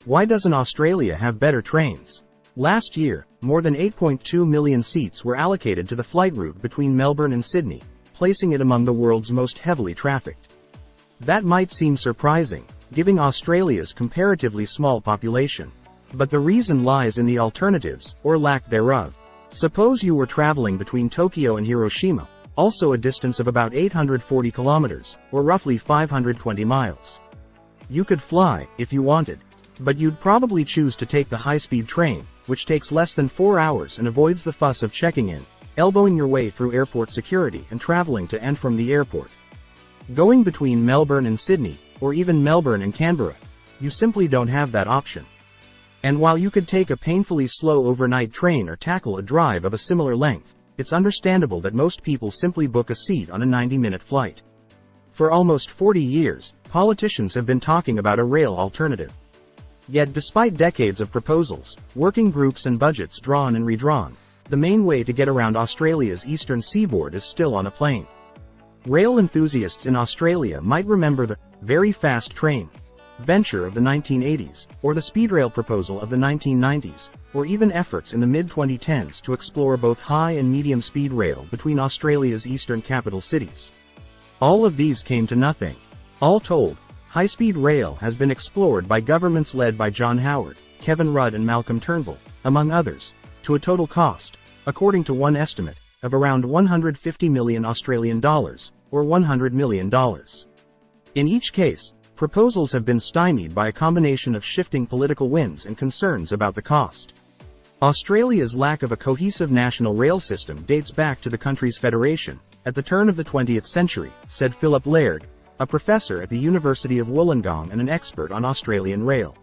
Why doesn't Australia have better trains? Last year, more than 8.2 million seats were allocated to the flight route between Melbourne and Sydney, placing it among the world's most heavily trafficked. That might seem surprising, given Australia's comparatively small population. But the reason lies in the alternatives, or lack thereof. Suppose you were traveling between Tokyo and Hiroshima, also a distance of about 840 kilometers, or roughly 520 miles. You could fly, if you wanted. But you'd probably choose to take the high-speed train, which takes less than 4 hours and avoids the fuss of checking in, elbowing your way through airport security and traveling to and from the airport. Going between Melbourne and Sydney, or even Melbourne and Canberra, you simply don't have that option. And while you could take a painfully slow overnight train or tackle a drive of a similar length, it's understandable that most people simply book a seat on a 90-minute flight. For almost 40 years, politicians have been talking about a rail alternative. Yet despite decades of proposals, working groups and budgets drawn and redrawn, the main way to get around Australia's eastern seaboard is still on a plane. Rail enthusiasts in Australia might remember the very fast train venture of the 1980s, or the speedrail proposal of the 1990s, or even efforts in the mid-2010s to explore both high and medium speed rail between Australia's eastern capital cities. All of these came to nothing. All told, high-speed rail has been explored by governments led by John Howard, Kevin Rudd and Malcolm Turnbull, among others, to a total cost, according to one estimate, of around $150 million Australian dollars, or $100 million. In each case, proposals have been stymied by a combination of shifting political winds and concerns about the cost. Australia's lack of a cohesive national rail system dates back to the country's federation, at the turn of the 20th century, said Philip Laird, a professor at the University of Wollongong and an expert on Australian rail.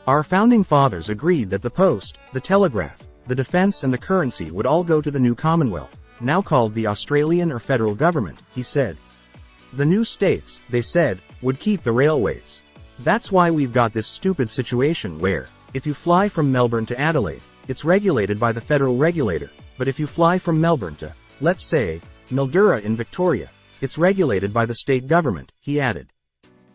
Our founding fathers agreed that the post, the telegraph, the defence and the currency would all go to the new Commonwealth, now called the Australian or federal government, he said. The new states, they said, would keep the railways. That's why we've got this stupid situation where, if you fly from Melbourne to Adelaide, it's regulated by the federal regulator, but if you fly from Melbourne to, let's say, Mildura in Victoria, it's regulated by the state government, he added.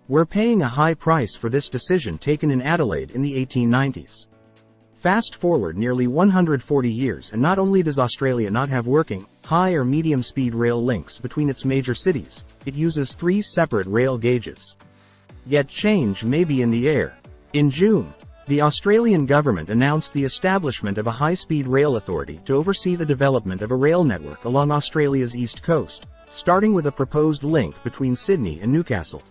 We're paying a high price for this decision taken in Adelaide in the 1890s. Fast forward nearly 140 years and not only does Australia not have working, high or medium speed rail links between its major cities, it uses 3 separate rail gauges. Yet change may be in the air. In June, the Australian government announced the establishment of a high-speed rail authority to oversee the development of a rail network along Australia's east coast, starting with a proposed link between Sydney and Newcastle.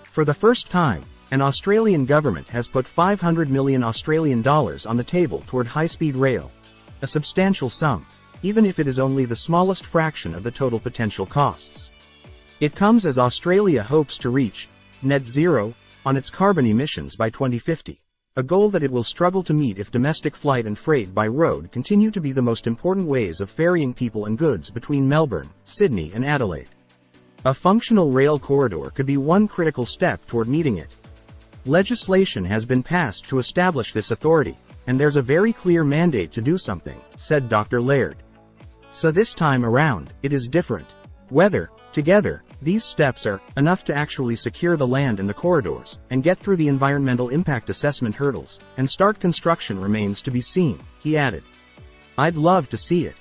For the first time, an Australian government has put $500 million Australian dollars on the table toward high-speed rail, a substantial sum, even if it is only the smallest fraction of the total potential costs. It comes as Australia hopes to reach net zero on its carbon emissions by 2050, a goal that it will struggle to meet if domestic flight and freight by road continue to be the most important ways of ferrying people and goods between Melbourne, Sydney and Adelaide. A functional rail corridor could be one critical step toward meeting it. Legislation has been passed to establish this authority, and there's a very clear mandate to do something, said Dr. Laird. So this time around, it is different. Whether, together, these steps are enough to actually secure the land in the corridors, and get through the environmental impact assessment hurdles, and start construction remains to be seen, he added. I'd love to see it.